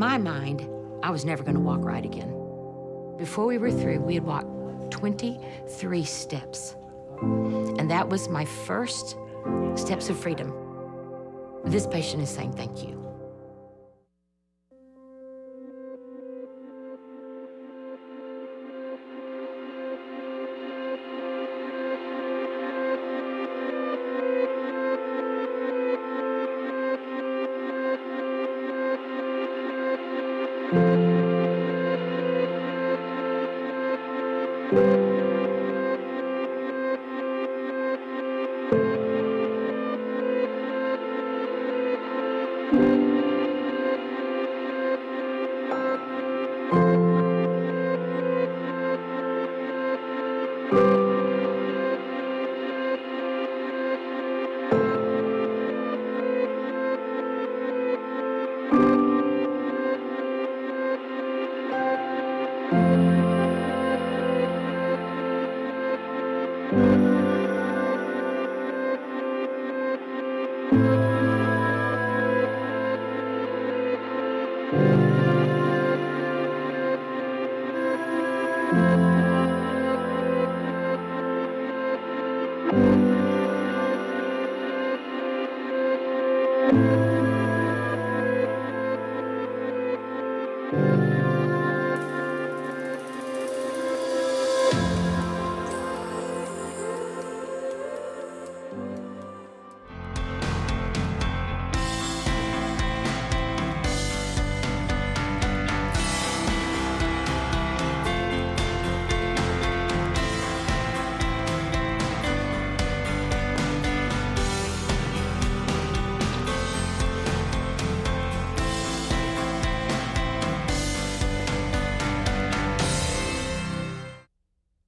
my mind, I was never going to walk right again. Before we were through, we had walked 23 steps. And that was my first steps of freedom. This patient is saying thank you.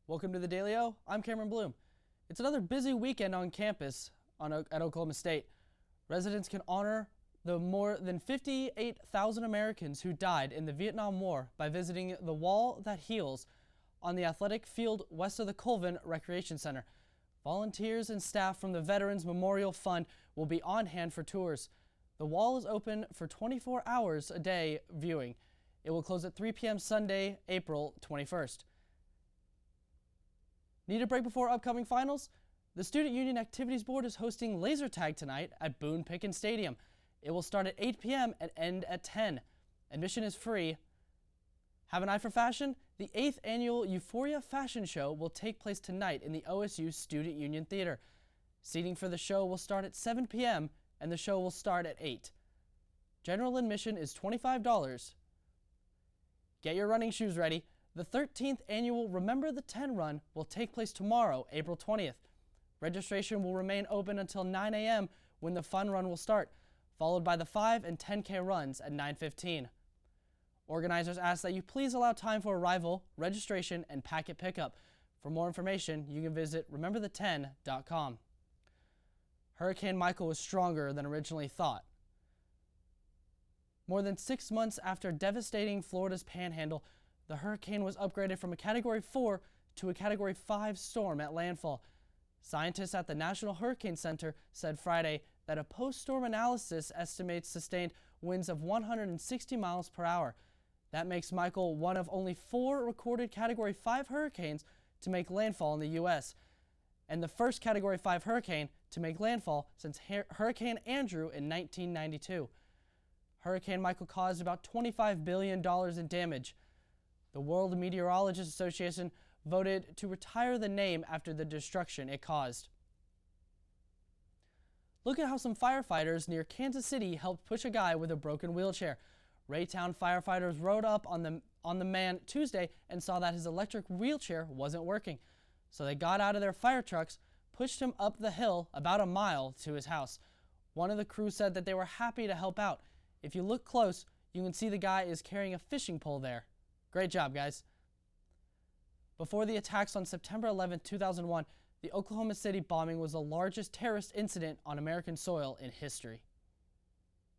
Welcome to the Daily O. I'm Cameron Blum. It's another busy weekend on campus at Oklahoma State. Residents can honor the more than 58,000 Americans who died in the Vietnam War by visiting the Wall That Heals on the athletic field west of the Colvin Recreation Center. Volunteers and staff from the Veterans Memorial Fund will be on hand for tours. The wall is open for 24 hours a day viewing. It will close at 3 p.m. Sunday, April 21st. Need a break before upcoming finals? The Student Union Activities Board is hosting laser tag tonight at Boone Pickens Stadium. It will start at 8 p.m. and end at 10. Admission is free. Have an eye for fashion? The 8th annual Euphoria Fashion Show will take place tonight in the OSU Student Union Theater. Seating for the show will start at 7 p.m. and the show will start at 8. General admission is $25. Get your running shoes ready. The 13th annual Remember the 10 run will take place tomorrow, April 20th. Registration will remain open until 9 a.m. when the fun run will start, followed by the 5 and 10K runs at 9:15. Organizers ask that you please allow time for arrival, registration, and packet pickup. For more information, you can visit rememberthe10.com. Hurricane Michael was stronger than originally thought. More than 6 months after devastating Florida's panhandle, the hurricane was upgraded from a Category 4 to a Category 5 storm at landfall. Scientists at the National Hurricane Center said Friday that a post-storm analysis estimates sustained winds of 160 miles per hour. That makes Michael one of only 4 recorded Category 5 hurricanes to make landfall in the U.S., and the first Category 5 hurricane to make landfall since Hurricane Andrew in 1992. Hurricane Michael caused about $25 billion in damage. The World Meteorologists Association voted to retire the name after the destruction it caused. Look at how some firefighters near Kansas City helped push a guy with a broken wheelchair. Raytown firefighters rode up on the man Tuesday and saw that his electric wheelchair wasn't working. So they got out of their fire trucks, pushed him up the hill about a mile to his house. One of the crew said that they were happy to help out. If you look close, you can see the guy is carrying a fishing pole there. Great job, guys. Before the attacks on September 11, 2001, the Oklahoma City bombing was the largest terrorist incident on American soil in history.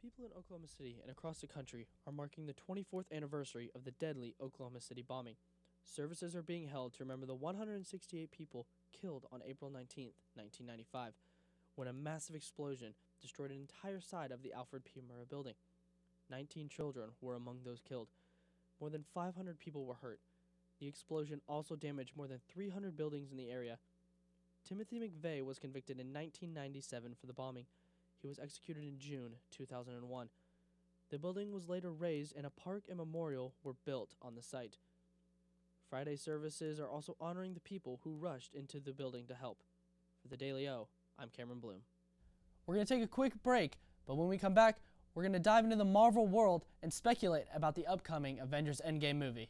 People in Oklahoma City and across the country are marking the 24th anniversary of the deadly Oklahoma City bombing. Services are being held to remember the 168 people killed on April 19, 1995, when a massive explosion destroyed an entire side of the Alfred P. Murrah building. 19 children were among those killed. More than 500 people were hurt. The explosion also damaged more than 300 buildings in the area. Timothy McVeigh was convicted in 1997 for the bombing. He was executed in June 2001. The building was later razed and a park and memorial were built on the site. Friday services are also honoring the people who rushed into the building to help. For the Daily O, I'm Cameron Bloom. We're going to take a quick break, but when we come back, we're going to dive into the Marvel world and speculate about the upcoming Avengers Endgame movie.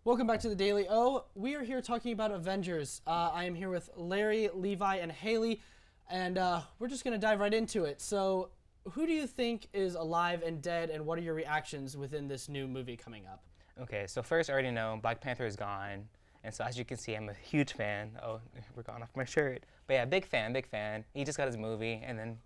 Welcome back to the Daily O. We are here talking about Avengers. I am here with Larry, Levi, and Haley, and we're just going to dive right into it. So, who do you think is alive and dead, and what are your reactions within this new movie coming up? Okay, so first, I already know Black Panther is gone, and so as you can see, I'm a huge fan. Oh, we're gone off my shirt. But yeah, big fan, big fan. He just got his movie, and then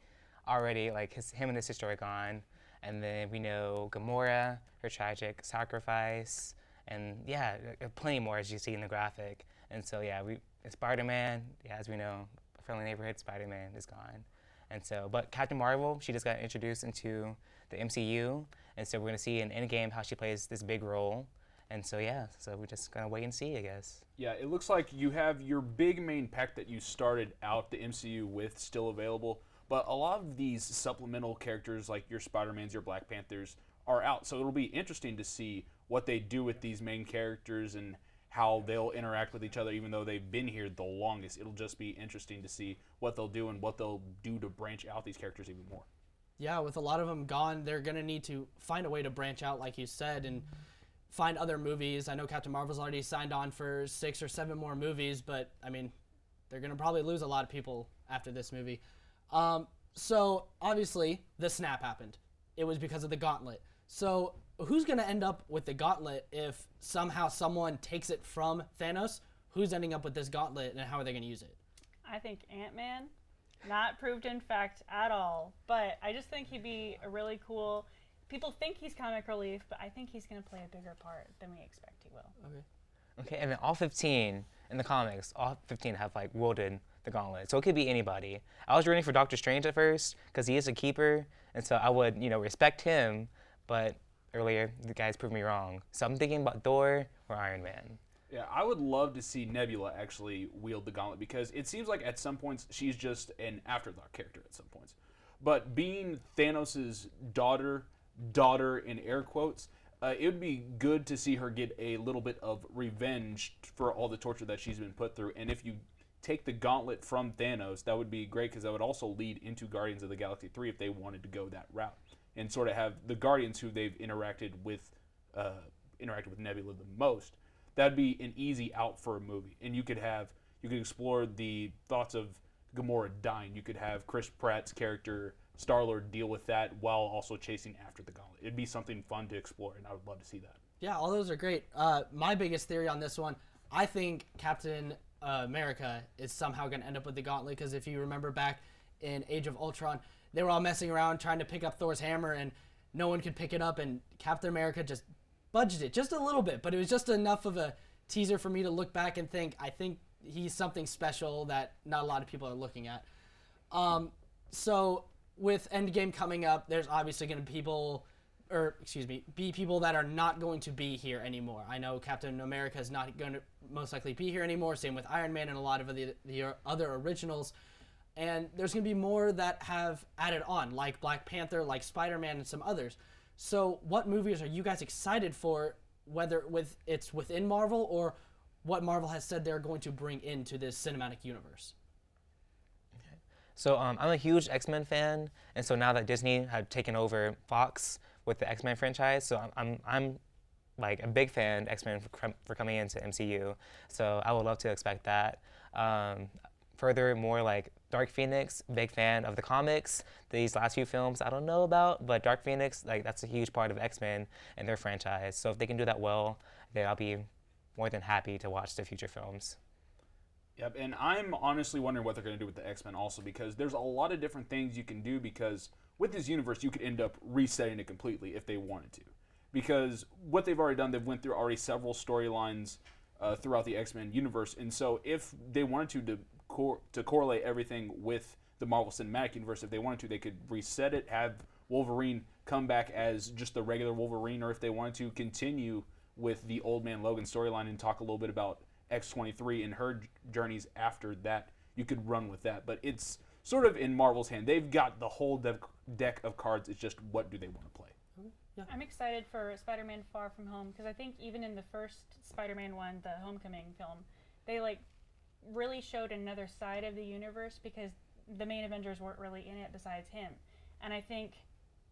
already, like, him and his sister are gone. And then we know Gamora, her tragic sacrifice, and yeah, plenty more as you see in the graphic. And so yeah, Spider-Man, yeah, as we know, Friendly Neighborhood Spider-Man is gone. And so, but Captain Marvel, she just got introduced into the MCU, and so we're gonna see in Endgame how she plays this big role. And so yeah, so we're just gonna wait and see, I guess. Yeah, it looks like you have your big main pack that you started out the MCU with still available, but a lot of these supplemental characters like your Spider-Mans, your Black Panthers are out. So it'll be interesting to see what they do with these main characters and how they'll interact with each other, even though they've been here the longest. It'll just be interesting to see what they'll do and what they'll do to branch out these characters even more. Yeah, with a lot of them gone, they're going to need to find a way to branch out, like you said, and find other movies. I know Captain Marvel's already signed on for 6 or 7 more movies, but, I mean, they're going to probably lose a lot of people after this movie. So obviously the snap happened. It was because of the gauntlet. So who's going to end up with the gauntlet if somehow someone takes it from Thanos? Who's ending up with this gauntlet, and how are they going to use it? I think Ant-Man, not proved in fact at all, but I just think he'd be a really cool. People think he's comic relief, but I think he's going to play a bigger part than we expect he will. Okay. Okay, and then all 15 in the comics, all 15 have like wielded the gauntlet, so it could be anybody. I was rooting for Doctor Strange at first because he is a keeper, and so I would, respect him. But earlier, the guys proved me wrong. So I'm thinking about Thor or Iron Man. Yeah, I would love to see Nebula actually wield the gauntlet because it seems like at some points she's just an afterthought character at some points. But being Thanos' daughter in air quotes, it would be good to see her get a little bit of revenge for all the torture that she's been put through. And if you take the gauntlet from Thanos, that would be great because that would also lead into Guardians of the Galaxy 3 if they wanted to go that route and sort of have the Guardians who they've interacted with Nebula the most. That'd be an easy out for a movie, and you could explore the thoughts of Gamora dying. You could have Chris Pratt's character Star-Lord deal with that while also chasing after the gauntlet. It'd be something fun to explore, and I would love to see that. Yeah, all those are great. My biggest theory on this one, I think Captain America is somehow going to end up with the gauntlet because if you remember back in Age of Ultron, they were all messing around trying to pick up Thor's hammer, and no one could pick it up, and Captain America just budged it just a little bit, but it was just enough of a teaser for me to look back and think, I think he's something special that not a lot of people are looking at. So with Endgame coming up, there's obviously going to be people that are not going to be here anymore. I know Captain America is not going to most likely be here anymore, same with Iron Man and a lot of the other originals. And there's going to be more that have added on, like Black Panther, like Spider-Man, and some others. So what movies are you guys excited for, whether it's within Marvel or what Marvel has said they're going to bring into this cinematic universe? Okay. So I'm a huge X-Men fan, and so now that Disney had taken over Fox with the X-Men franchise, so I'm like a big fan of X-Men for coming into MCU. So I would love to expect that. Furthermore, like Dark Phoenix, big fan of the comics. These last few films I don't know about, but Dark Phoenix, like that's a huge part of X-Men and their franchise. So if they can do that well, then I'll be more than happy to watch the future films. Yep, and I'm honestly wondering what they're going to do with the X-Men also because there's a lot of different things you can do because with this universe you could end up resetting it completely if they wanted to. Because what they've already done, they've went through already several storylines throughout the X-Men universe, and so if they wanted to correlate everything with the Marvel Cinematic Universe, if they wanted to, they could reset it, have Wolverine come back as just the regular Wolverine, or if they wanted to continue with the Old Man Logan storyline and talk a little bit about X-23 and her journeys after that, you could run with that. But it's sort of in Marvel's hand. They've got the whole deck of cards. It's just what do they want to play. Yeah. I'm excited for Spider-Man Far From Home because I think even in the first Spider-Man one, the Homecoming film, they really showed another side of the universe because the main Avengers weren't really in it besides him. And I think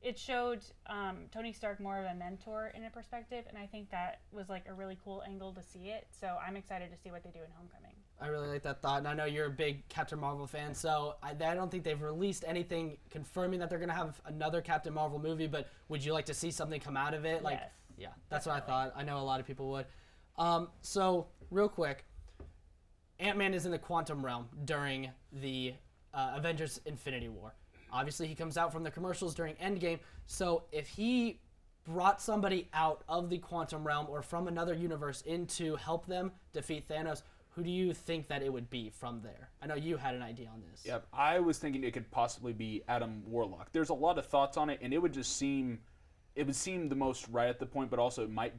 it showed Tony Stark more of a mentor in a perspective, and I think that was like a really cool angle to see it. So I'm excited to see what they do in Homecoming. I really like that thought, and I know you're a big Captain Marvel fan, so I don't think they've released anything confirming that they're going to have another Captain Marvel movie, but would you like to see something come out of it? Yes. Yeah, that's Definitely. what I thought. I know a lot of people would. So, real quick, Ant-Man is in the quantum realm during the Avengers Infinity War. Obviously, he comes out from the commercials during Endgame, so if he brought somebody out of the quantum realm or from another universe in to help them defeat Thanos, who do you think that it would be from there? I know you had an idea on this. Yep, I was thinking it could possibly be Adam Warlock. There's a lot of thoughts on it, and it would seem the most right at the point, but also it might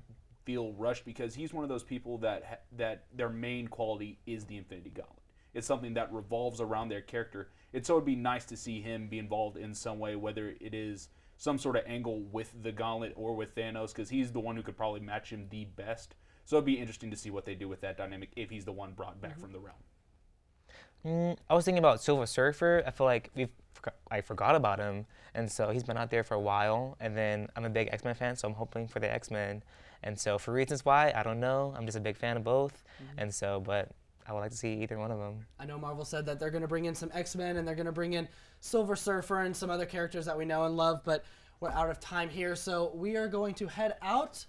feel rushed because he's one of those people that their main quality is the Infinity Gauntlet. It's something that revolves around their character. And so it'd be nice to see him be involved in some way, whether it is some sort of angle with the Gauntlet or with Thanos, because he's the one who could probably match him the best. So it'd be interesting to see what they do with that dynamic if he's the one brought back from the realm. I was thinking about Silver Surfer. I feel like I forgot about him, and so he's been out there for a while. And then I'm a big X-Men fan, so I'm hoping for the X-Men. And so for reasons why, I don't know. I'm just a big fan of both. And so, but I would like to see either one of them. I know Marvel said that they're going to bring in some X-Men and they're going to bring in Silver Surfer and some other characters that we know and love, but we're out of time here, so we are going to head out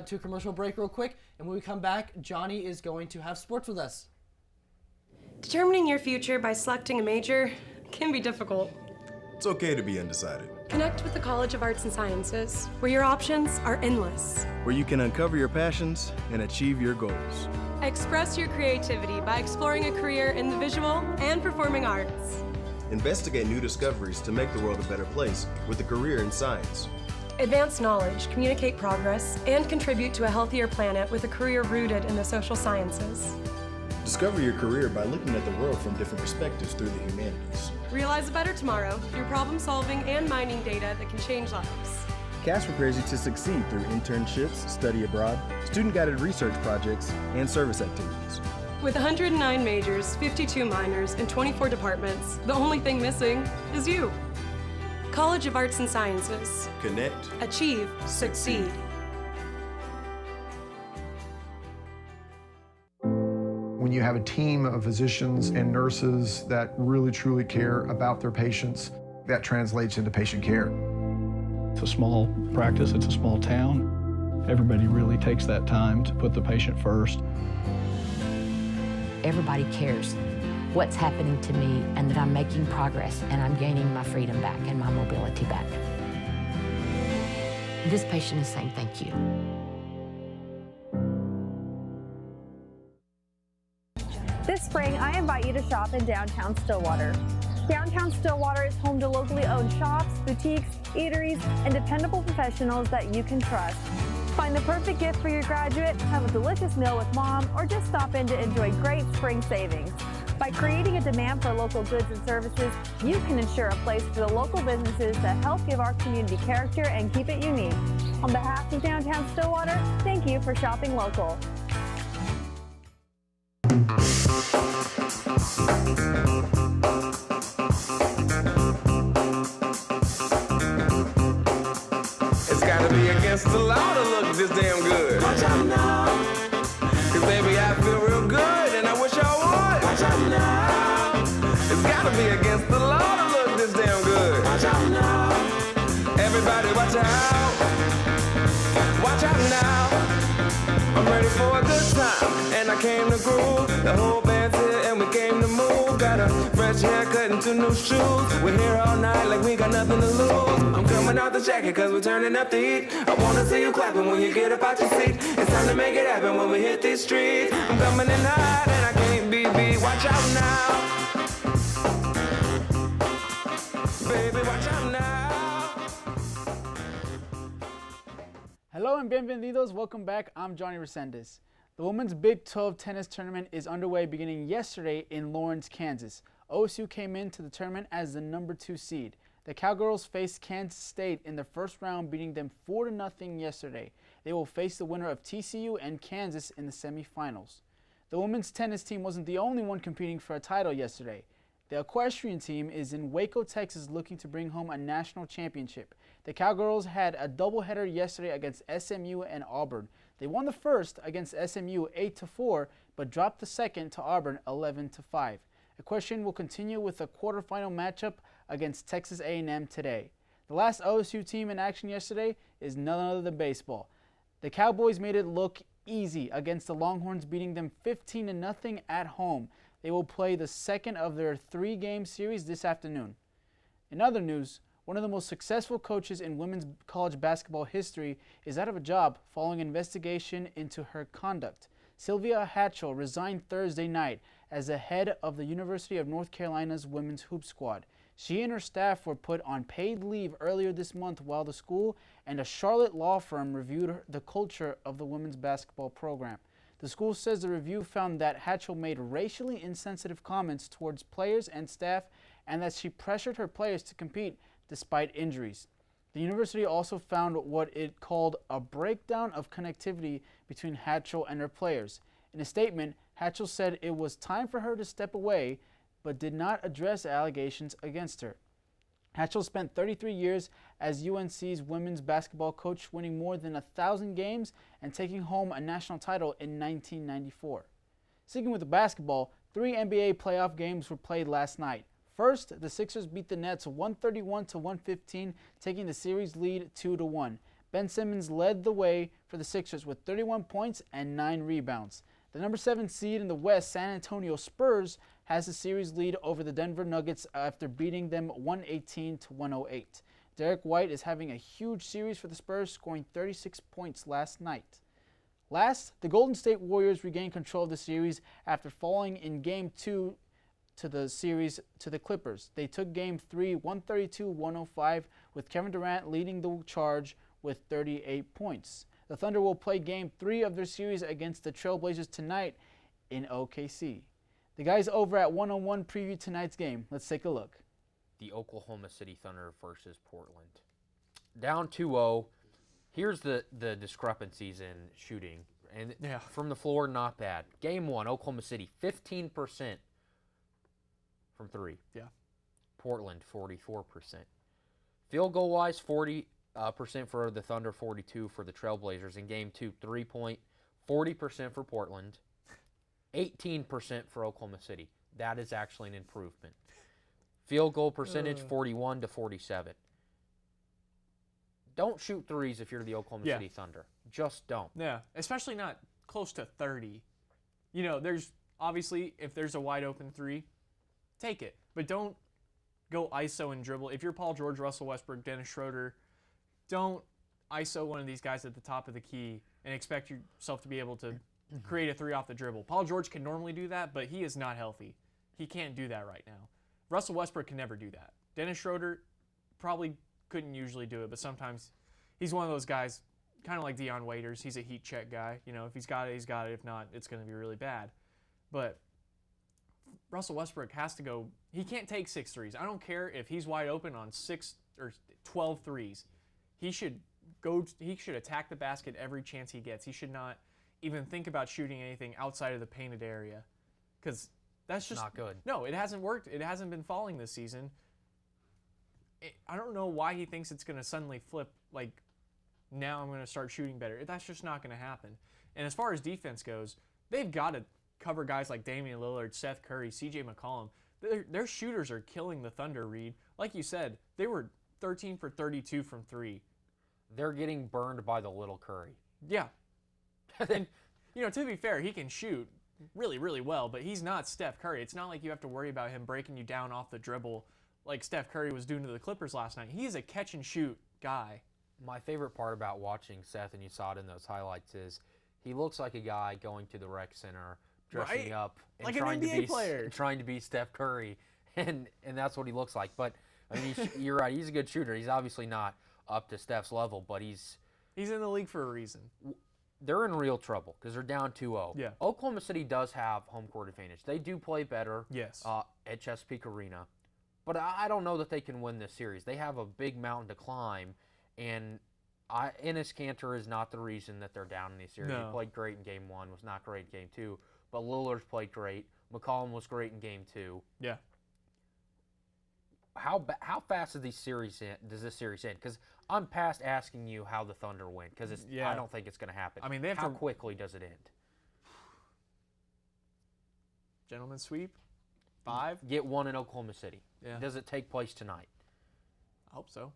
to a commercial break real quick, and when we come back, Johnny is going to have sports with us. Determining your future by selecting a major can be difficult. It's okay to be undecided. Connect with the College of Arts and Sciences, where your options are endless. Where you can uncover your passions and achieve your goals. Express your creativity by exploring a career in the visual and performing arts. Investigate new discoveries to make the world a better place with a career in science. Advance knowledge, communicate progress, and contribute to a healthier planet with a career rooted in the social sciences. Discover your career by looking at the world from different perspectives through the humanities. Realize a better tomorrow through problem solving and mining data that can change lives. CAS prepares you to succeed through internships, study abroad, student-guided research projects, and service activities. With 109 majors, 52 minors, and 24 departments, the only thing missing is you. College of Arts and Sciences. Connect. Achieve. Succeed. When you have a team of physicians and nurses that really truly care about their patients, that translates into patient care. It's a small practice, it's a small town. Everybody really takes that time to put the patient first. Everybody cares what's happening to me and that I'm making progress and I'm gaining my freedom back and my mobility back. This patient is saying thank you. This spring, I invite you to shop in downtown Stillwater. Downtown Stillwater is home to locally owned shops, boutiques, eateries, and dependable professionals that you can trust. Find the perfect gift for your graduate, have a delicious meal with mom, or just stop in to enjoy great spring savings. By creating a demand for local goods and services, you can ensure a place for the local businesses that help give our community character and keep it unique. On behalf of Downtown Stillwater, thank you for shopping local. It's gotta be against the law to look this damn good. Watch out now. Cause baby, I feel real good and I wish I would. Watch out now. It's gotta be against the law to look this damn good. Watch out now. Everybody watch out. Watch out now. I'm ready for a good time and I came to groove. The whole band's here and we came to move. Got a fresh haircut and 2 new shoes. We're here all night like we got nothing to lose. I'm coming out the jacket cause we're turning up the heat. I wanna see you clapping when you get up out your seat. It's time to make it happen when we hit these streets. I'm coming in hot and I can't be beat. Watch out now. Baby, watch out now. Hello and bienvenidos, welcome back. I'm Johnny Resendez. The Women's Big 12 Tennis Tournament is underway beginning yesterday in Lawrence, Kansas. OSU came into the tournament as the number 2 seed. The Cowgirls faced Kansas State in the first round, beating them 4-0 yesterday. They will face the winner of TCU and Kansas in the semifinals. The women's tennis team wasn't the only one competing for a title yesterday. The equestrian team is in Waco, Texas, looking to bring home a national championship. The Cowgirls had a doubleheader yesterday against SMU and Auburn. They won the first against SMU 8-4, but dropped the second to Auburn 11-5. Equestrian will continue with a quarterfinal matchup against Texas A&M today. The last OSU team in action yesterday is none other than baseball. The Cowboys made it look easy against the Longhorns, beating them 15-0 at home. They will play the second of their 3-game series this afternoon. In other news, one of the most successful coaches in women's college basketball history is out of a job following investigation into her conduct. Sylvia Hatchell resigned Thursday night as the head of the University of North Carolina's women's hoop squad. She and her staff were put on paid leave earlier this month while the school and a Charlotte law firm reviewed the culture of the women's basketball program. The school says the review found that Hatchell made racially insensitive comments towards players and staff and that she pressured her players to compete despite injuries. The university also found what it called a breakdown of connectivity between Hatchell and her players. In a statement, Hatchell said it was time for her to step away, but did not address allegations against her. Hatchell spent 33 years as UNC's women's basketball coach, winning more than 1,000 games and taking home a national title in 1994. Sticking with the basketball, 3 NBA playoff games were played last night. First, the Sixers beat the Nets 131-115, taking the series lead 2-1. Ben Simmons led the way for the Sixers with 31 points and 9 rebounds. The number 7 seed in the West, San Antonio Spurs, has the series lead over the Denver Nuggets after beating them 118-108. Derek White is having a huge series for the Spurs, scoring 36 points last night. Last, the Golden State Warriors regained control of the series after falling in Game 2 to the series to the Clippers. They took Game 3 132-105 with Kevin Durant leading the charge with 38 points. The Thunder will play Game 3 of their series against the Trailblazers tonight in OKC. The guys over at 101 preview tonight's game. Let's take a look. The Oklahoma City Thunder versus Portland. Down 2-0. Here's the discrepancies in shooting. And from the floor, not bad. Game 1, Oklahoma City, 15% from 3. Yeah. Portland, 44%. Field goal-wise, 40% for the Thunder, 42% for the Trailblazers. In Game 2, 3-point, 40% for Portland, 18% for Oklahoma City. That is actually an improvement. Field goal percentage, 41-47. Don't shoot threes if you're the Oklahoma City Thunder. Just don't. Yeah, especially not close to 30. You know, there's obviously, if there's a wide open three, take it. But don't go ISO and dribble. If you're Paul George, Russell Westbrook, Dennis Schroeder, don't ISO one of these guys at the top of the key and expect yourself to be able to create a three off the dribble. Paul George can normally do that, but he is not healthy. He can't do that right now. Russell Westbrook can never do that. Dennis Schroeder probably couldn't usually do it, but sometimes he's one of those guys, kind of like Deion Waiters. He's a heat check guy. You know, if he's got it, he's got it. If not, it's going to be really bad. But Russell Westbrook has to go. He can't take 6 threes. I don't care if he's wide open on 6 or 12 threes. He should go. He should attack the basket every chance he gets. He should not even think about shooting anything outside of the painted area, because that's just not good. No, it hasn't worked. It hasn't been falling this season. I don't know why he thinks it's going to suddenly flip, like, now I'm going to start shooting better. That's just not going to happen. And as far as defense goes, they've got to cover guys like Damian Lillard, Seth Curry, CJ McCollum. Their shooters are killing the Thunder, Reed. Like you said, they were 13 for 32 from 3. They're getting burned by the little Curry. Yeah. And, you know, to be fair, he can shoot really, really well, but he's not Steph Curry. It's not like you have to worry about him breaking you down off the dribble like Steph Curry was doing to the Clippers last night. He is a catch-and-shoot guy. My favorite part about watching Seth, and you saw it in those highlights, is he looks like a guy going to the rec center, dressing up, and like trying an NBA player. Trying to be Steph Curry, and that's what he looks like. But I mean, you're right. He's a good shooter. He's obviously not up to Steph's level, but he's in the league for a reason. They're in real trouble because they're down 2-0. Yeah. Oklahoma City does have home court advantage. They do play better. Yes. At Chesapeake Arena. But I don't know that they can win this series. They have a big mountain to climb, and Enes Kanter is not the reason that they're down in this series. No. He played great in Game 1, was not great in Game 2, but Lillard's played great. McCollum was great in Game 2. Yeah. How fast does this series end? Because I'm past asking you how the Thunder win, because I don't think it's going to happen. I mean, how quickly does it end? Gentleman's sweep? 5? Get one in Oklahoma City. Yeah. Does it take place tonight? I hope so.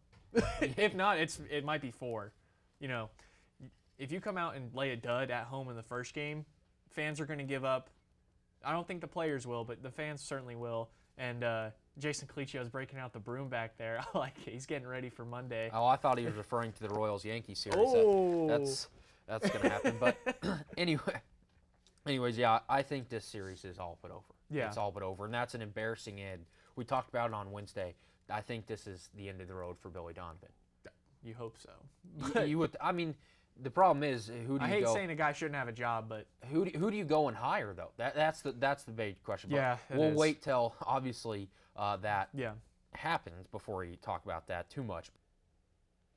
If not, it might be 4. You know, if you come out and lay a dud at home in the first game, fans are going to give up. I don't think the players will, but the fans certainly will. And Jason Colicchio's breaking out the broom back there. I like it. He's getting ready for Monday. Oh, I thought he was referring to the Royals-Yankees series. Oh. That's going to happen. But anyways, yeah, I think this series is all but over. Yeah. It's all but over, and that's an embarrassing end. We talked about it on Wednesday. I think this is the end of the road for Billy Donovan. You hope so. You would. I mean, the problem is, who do you go? I hate saying a guy shouldn't have a job, but who do you go and hire though? That's the big question. But yeah, we'll wait till obviously that yeah. happens before we talk about that too much.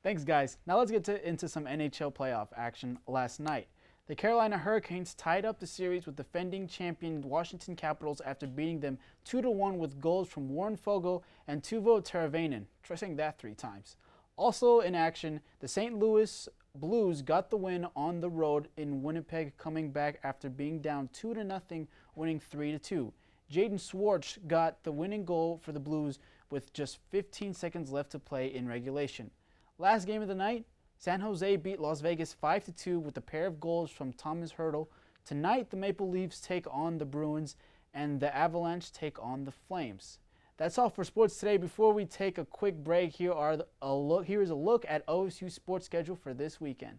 Thanks, guys. Now let's get into some NHL playoff action last night. The Carolina Hurricanes tied up the series with defending champion Washington Capitals after beating them 2-1 with goals from Warren Foegele and Teuvo Teravainen. Try saying that 3 times. Also in action, the St. Louis Blues got the win on the road in Winnipeg, coming back after being down 2-0 winning 3-2. Jaden Swartz got the winning goal for the Blues with just 15 seconds left to play in regulation. Last game of the night, San Jose beat Las Vegas 5-2 with a pair of goals from Thomas Hertl. Tonight, the Maple Leafs take on the Bruins and the Avalanche take on the Flames. That's all for sports today. Before we take a quick break, here is a look at OSU sports schedule for this weekend.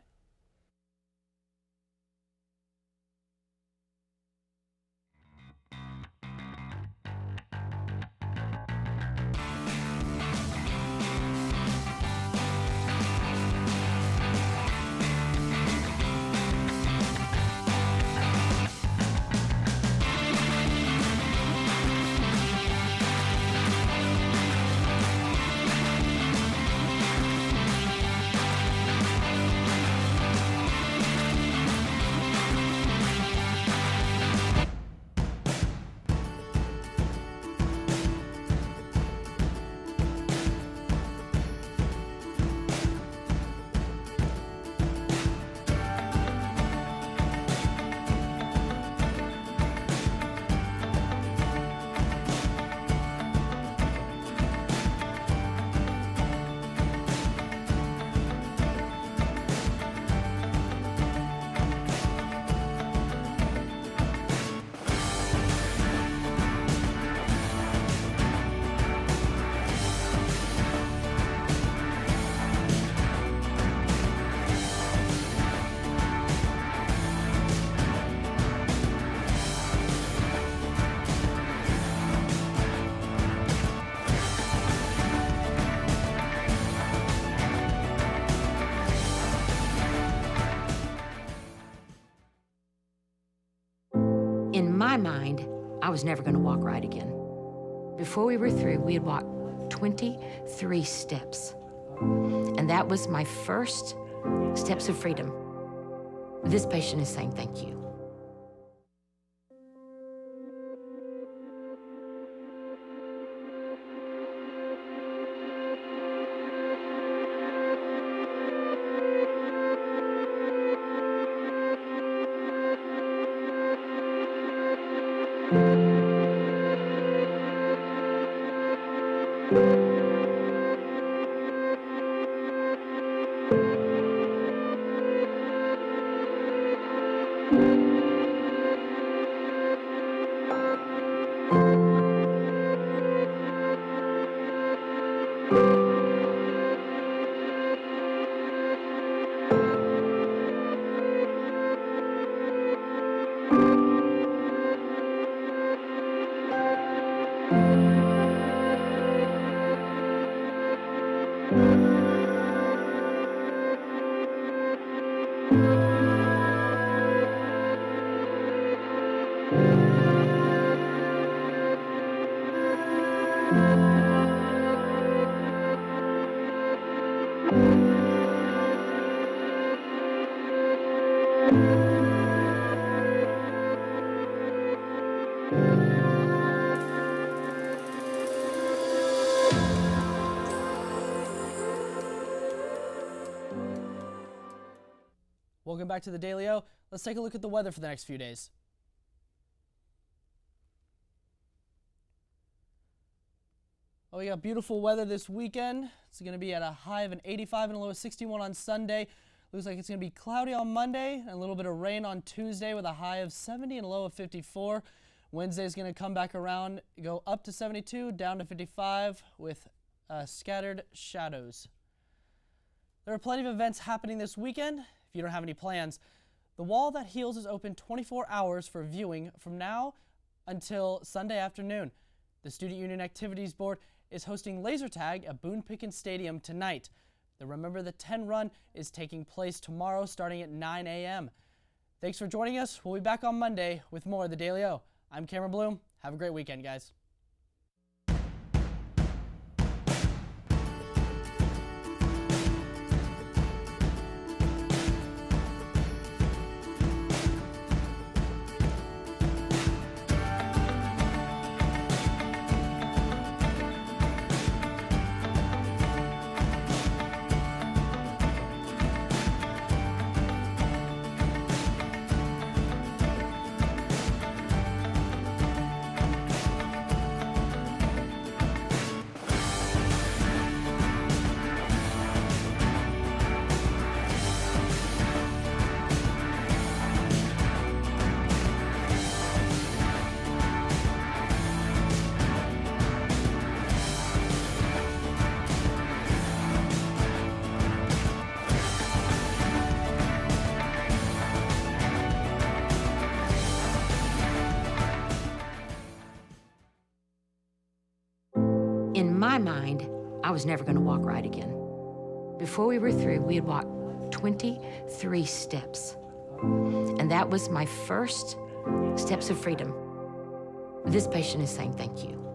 In my mind, I was never going to walk right again. Before we were through, we had walked 23 steps. And that was my first steps of freedom. This patient is saying thank you. Welcome back to the Daily O. Let's take a look at the weather for the next few days. Oh, we got beautiful weather this weekend. It's going to be at a high of an 85 and a low of 61 on Sunday. Looks like it's going to be cloudy on Monday and a little bit of rain on Tuesday with a high of 70 and a low of 54. Wednesday is going to come back around, go up to 72, down to 55 with scattered shadows. There are plenty of events happening this weekend. If you don't have any plans, the Wall That Heals is open 24 hours for viewing from now until Sunday afternoon. The Student Union Activities Board is hosting laser tag at Boone Pickens Stadium tonight. The Remember the 10 run is taking place tomorrow starting at 9 a.m. Thanks for joining us. We'll be back on Monday with more of the Daily O. I'm Cameron Blum. Have a great weekend, guys. my mind, I was never going to walk right again. Before we were through, we had walked 23 steps. And that was my first steps of freedom. This patient is saying thank you.